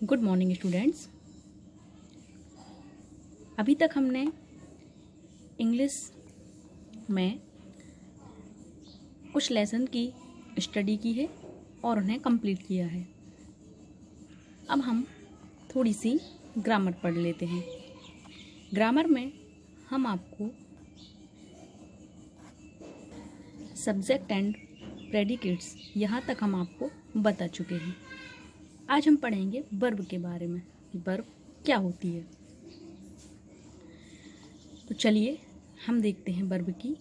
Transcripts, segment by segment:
Good morning students. अभी तक हमने इंग्लिश में कुछ लेसन की स्टडी की है और उन्हें कंप्लीट किया है। अब हम थोड़ी सी ग्रामर पढ़ लेते हैं। ग्रामर में हम आपको सब्जेक्ट एंड प्रेडिकेट्स यहाँ तक हम आपको बता चुके हैं। आज हम पढ़ेंगे वर्ब के बारे में कि वर्ब क्या होती है। तो चलिए हम देखते हैं वर्ब की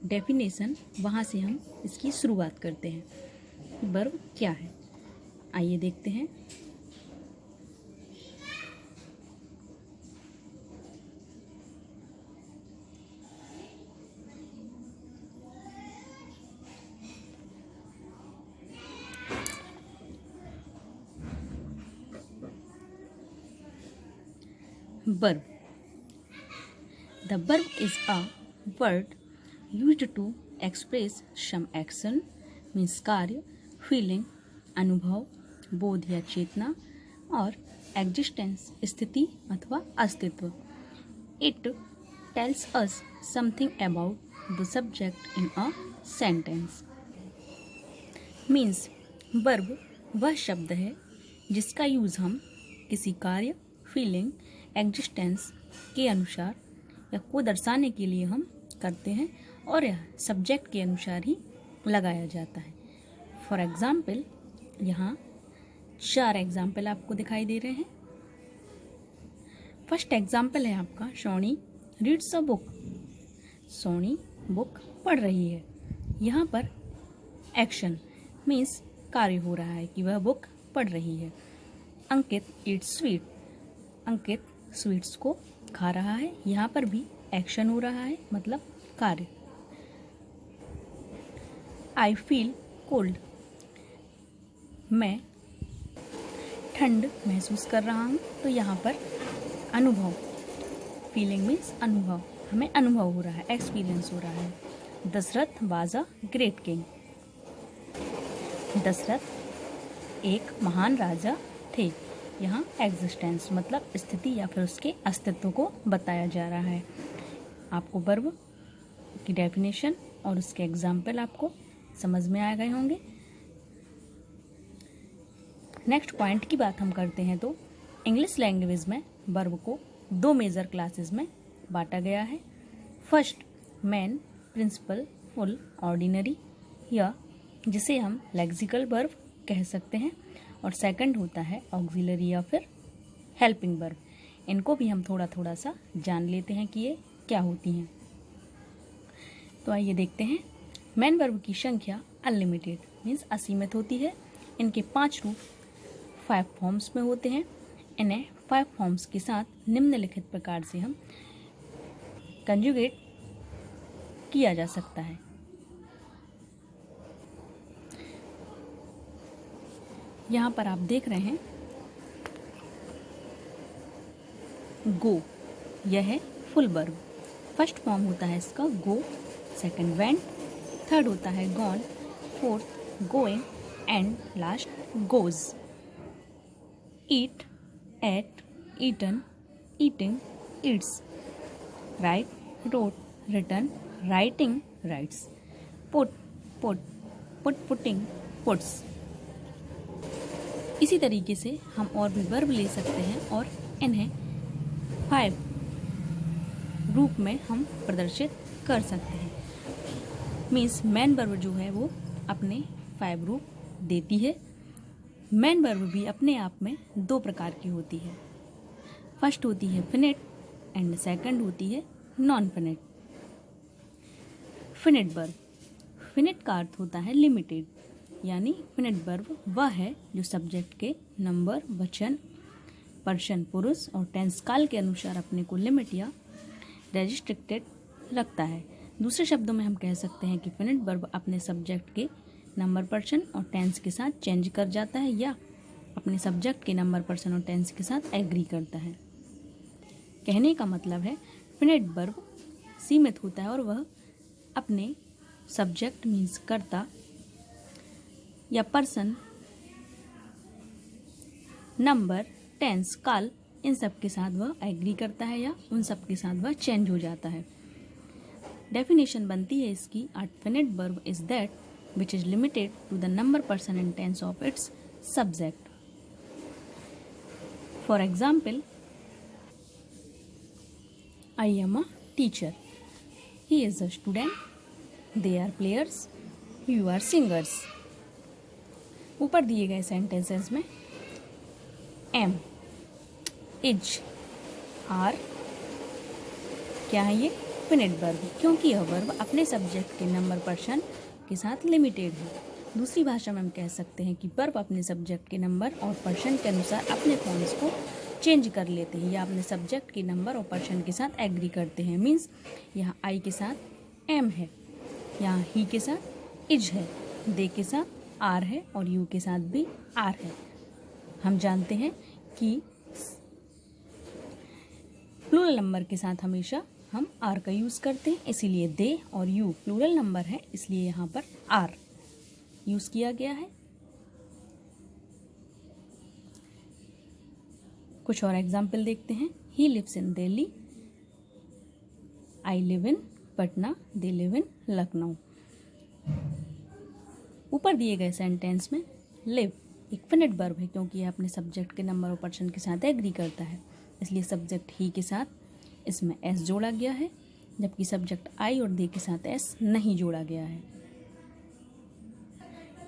डेफिनेशन, वहाँ से हम इसकी शुरुआत करते हैं कि वर्ब क्या है। आइए देखते हैं। Verb. The verb is a word used to express some action, means कार्य, feeling, अनुभव, बोध या चेतना, और existence स्थिति अथवा अस्तित्व। It tells us something about the subject in a sentence. Means verb वह शब्द है जिसका यूज़ हम किसी कार्य, फीलिंग, एग्जिस्टेंस के अनुसार या को दर्शाने के लिए हम करते हैं और यह सब्जेक्ट के अनुसार ही लगाया जाता है। फॉर एग्ज़ाम्पल, यहाँ 4 एग्जाम्पल आपको दिखाई दे रहे हैं। फर्स्ट एग्जाम्पल है आपका Soni reads a book. Soni book पढ़ रही है। यहाँ पर एक्शन मीन्स कार्य हो रहा है कि वह बुक पढ़ रही है। अंकित ईट्स स्वीट। अंकित स्वीट्स को खा रहा है। यहाँ पर भी एक्शन हो रहा है, मतलब कार्य। I feel cold. मैं ठंड महसूस कर रहा हूँ। तो यहाँ पर अनुभव, फीलिंग मीन्स अनुभव, हमें अनुभव हो रहा है, एक्सपीरियंस हो रहा है। Dasharath was a great king. Dasharath एक महान राजा थे। यहाँ एग्जिस्टेंस मतलब स्थिति या फिर उसके अस्तित्व को बताया जा रहा है। आपको वर्ब की डेफिनेशन और उसके एग्जाम्पल आपको समझ में आ गए होंगे। नेक्स्ट पॉइंट की बात हम करते हैं तो इंग्लिश लैंग्वेज में वर्ब को 2 मेजर क्लासेस में बांटा गया है। First main, principal, full, ordinary, या जिसे हम लेक्सिकल वर्ब कह सकते हैं, और सेकंड होता है ऑक्सिलरी या फिर हेल्पिंग वर्ब। इनको भी हम थोड़ा थोड़ा सा जान लेते हैं कि ये क्या होती हैं। तो आइए देखते हैं। मेन वर्ब की संख्या अनलिमिटेड मीन्स असीमित होती है। इनके 5 रूप 5 फॉर्म्स में होते हैं। इन्हें 5 फॉर्म्स के साथ निम्नलिखित प्रकार से हम कंजुगेट किया जा सकता है। यहाँ पर आप देख रहे हैं गो, यह है फुल वर्ब। फर्स्ट फॉर्म होता है इसका गो, सेकंड वेंट, थर्ड होता है gone, fourth going, and last goes. Eat, ate, eaten, eating, eats. Write, wrote, written, writing, writes. Put, put, putting, puts. इसी तरीके से हम और भी वर्ब ले सकते हैं और इन्हें 5 रूप में हम प्रदर्शित कर सकते हैं। मीन्स मेन वर्ब जो है वो अपने 5 रूप देती है। मेन वर्ब भी अपने आप में 2 प्रकार की होती है। फर्स्ट होती है फिनिट एंड सेकंड होती है non finite. Finite verb, finite का अर्थ होता है लिमिटेड, यानी फिनिट वर्ब वह है जो सब्जेक्ट के नंबर, वचन, पर्सन पुरुष और टेंस काल के अनुसार अपने को लिमिट या रेस्ट्रिक्टेड रखता है। दूसरे शब्दों में हम कह सकते हैं कि फिनिट वर्ब अपने सब्जेक्ट के नंबर, पर्सन और टेंस के साथ चेंज कर जाता है या अपने सब्जेक्ट के नंबर, पर्सन और टेंस के साथ एग्री करता है। कहने का मतलब है फिनिट वर्ब सीमित होता है और वह अपने सब्जेक्ट मीन्स कर्ता या पर्सन नंबर, टेंस, काल, इन सब के साथ वह एग्री करता है या उन सब के साथ वह चेंज हो जाता है। डेफिनेशन बनती है इसकी, a definite verb is that which is limited to the number, person and tense of its subject. For example, I am a teacher. He is a student. They are players. You are singers. ऊपर दिए गए sentences में am, is, are क्या है ये? Finite verb, क्योंकि यह verb अपने सब्जेक्ट के नंबर, पर्सन के साथ लिमिटेड है। दूसरी भाषा में हम कह सकते हैं कि वर्ब अपने सब्जेक्ट के नंबर और पर्सन के अनुसार अपने फॉर्म्स को चेंज कर लेते हैं या अपने सब्जेक्ट के नंबर और पर्सन के साथ एग्री करते हैं। मीन्स यहाँ आई के साथ एम है, यहाँ ही के साथ इज है, दे के साथ आर है और यू के साथ भी आर है। हम जानते हैं कि प्लूरल नंबर के साथ हमेशा हम आर का यूज़ करते हैं, इसीलिए दे और यू प्लूरल नंबर है, इसलिए यहाँ पर आर यूज़ किया गया है। कुछ और एग्जाम्पल देखते हैं। He lives in Delhi, I live in Patna, they live in Lucknow. ऊपर दिए गए सेंटेंस में लिव एक फिनिट वर्ब है, क्योंकि यह अपने सब्जेक्ट के नंबर और पर्सन के साथ एग्री करता है, इसलिए सब्जेक्ट ही के साथ इसमें एस जोड़ा गया है, जबकि सब्जेक्ट आई और दे के साथ एस नहीं जोड़ा गया है।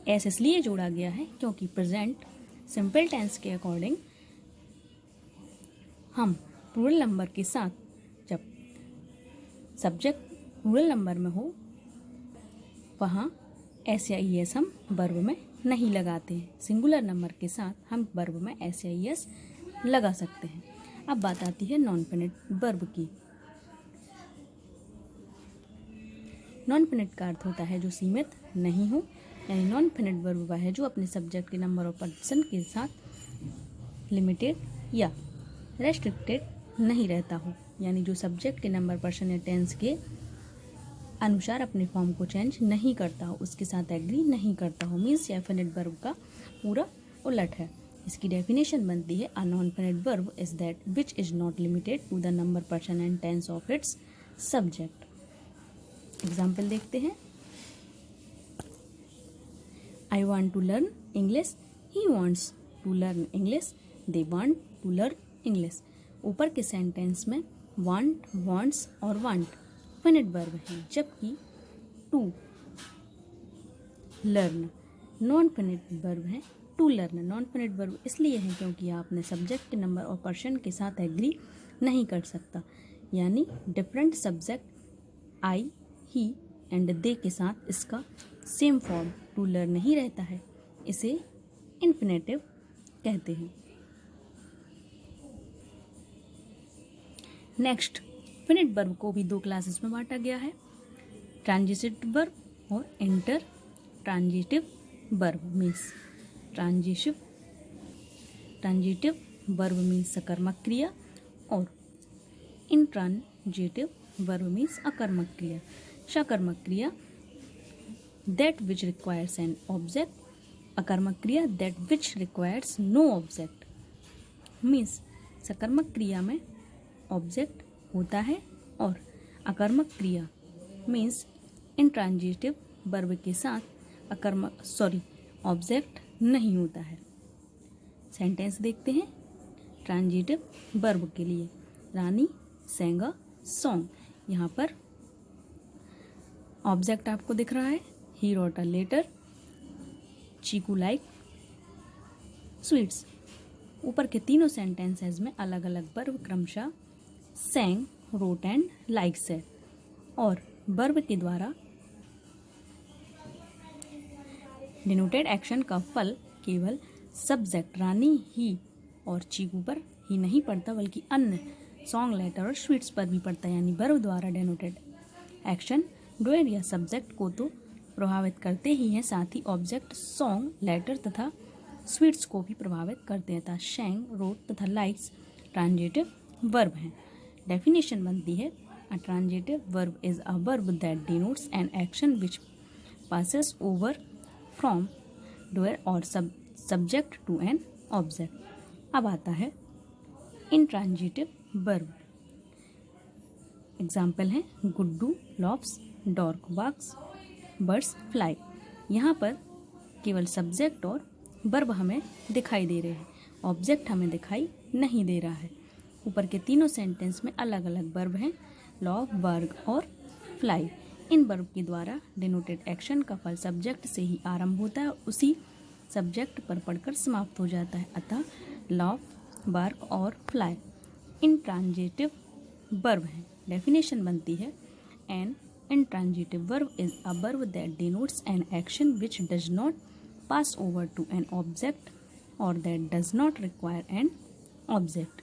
एस इसलिए जोड़ा गया है क्योंकि प्रेजेंट सिंपल टेंस के अकॉर्डिंग हम प्लूरल नंबर के साथ, जब सब्जेक्ट प्लूरल नंबर में हो, वहाँ एस या ई एस हम वर्ब में नहीं लगाते हैं। सिंगुलर नंबर के साथ हम वर्ब में एस या ई एस लगा सकते हैं। अब बात आती है नॉन फिनिट वर्ब की। नॉन फिनिट का अर्थ होता है जो सीमित नहीं हो, यानी नॉन फिनिट वर्ब वह है जो अपने सब्जेक्ट के नंबर और पर्सन के साथ लिमिटेड या रेस्ट्रिक्टेड नहीं रहता हो, यानी जो सब्जेक्ट के नंबर, पर्सन या टेंस के अनुसार अपने फॉर्म को चेंज नहीं करता हो, उसके साथ एग्री नहीं करता हो। मीन्स यह फिनिट वर्ब का पूरा उलट है। इसकी डेफिनेशन बनती है, a non finite verb is that which is not limited to the number, person and tense of its subject. Example देखते हैं। I want to learn English, he wants to learn English, they want to learn English. ऊपर के sentence में want, wants और want finite verb है, जबकि to learn non finite verb है। To learn non finite verb इसलिए है क्योंकि आप अपने सब्जेक्ट के नंबर और पर्सन के साथ एग्री नहीं कर सकता, यानी different subject I, he and they के साथ इसका सेम फॉर्म टू लर्न नहीं रहता है, इसे इन्फिनेटिव कहते हैं। नेक्स्ट, फिनिट वर्ब को भी दो क्लासेस में बांटा गया है, ट्रांजिटिव वर्ब और inter transitive verb. Means transitive verb means सकर्मक क्रिया और इंट्रांजिटिव वर्ब मीन्स अकर्मक क्रिया। सकर्मक क्रिया that which requires an object, अकर्मक क्रिया that which requires no object. Means सकर्मक क्रिया में ऑब्जेक्ट होता है और अकर्मक क्रिया मीन्स इंट्रांजिटिव वर्ब के साथ ऑब्जेक्ट नहीं होता है। सेंटेंस देखते हैं ट्रांजिटिव वर्ब के लिए। रानी sang a song, यहाँ पर ऑब्जेक्ट आपको दिख रहा है, he wrote a letter, Chiku like sweets. ऊपर के तीनों सेंटेंसेस में अलग अलग वर्ब क्रमशः sang, wrote एंड likes है, और वर्ब के द्वारा डिनोटेड एक्शन का फल केवल सब्जेक्ट रानी, ही और चीकू पर ही नहीं पड़ता, बल्कि अन्य सॉन्ग, लेटर और स्वीट्स पर भी पड़ता है। यानी वर्ब द्वारा डिनोटेड एक्शन डोयर या सब्जेक्ट को तो प्रभावित करते ही हैं, साथ ही ऑब्जेक्ट सॉन्ग, लेटर तथा स्वीट्स को भी प्रभावित करते हैं। शैंग, रोट तथा लाइक्स ट्रांजिटिव वर्ब हैं। डेफिनेशन बनती है, a transitive verb is a verb that denotes an action which passes over from doer और सब्जेक्ट टू एन ऑब्जेक्ट। अब आता है इंट्रांजिटिव वर्ब। एग्जाम्पल हैं Guddu laughs, dog barks, birds fly. यहाँ पर केवल सब्जेक्ट और वर्ब हमें दिखाई दे रहे हैं, ऑब्जेक्ट हमें दिखाई नहीं दे रहा है। ऊपर के तीनों सेंटेंस में अलग अलग वर्ब हैं, लॉफ, बर्ग और फ्लाई। इन वर्ब के द्वारा डिनोटेड एक्शन का फल सब्जेक्ट से ही आरंभ होता है, उसी सब्जेक्ट पर पढ़कर समाप्त हो जाता है। अतः लॉफ, बर्ग और फ्लाई इंट्रांजिटिव वर्ब हैं। डेफिनेशन बनती है N intransitive verb is a verb that denotes an action which does not pass over to an object or that does not require an object।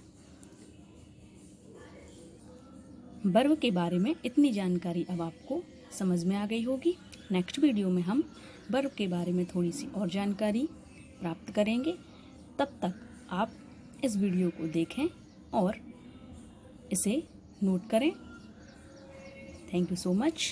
Verb के बारे में इतनी जानकारी अब आपको समझ में आ गई होगी। नेक्स्ट वीडियो में हम वर्ब के बारे में थोड़ी सी और जानकारी प्राप्त करेंगे। तब तक आप इस वीडियो को देखें और इसे नोट करें। Thank you so much.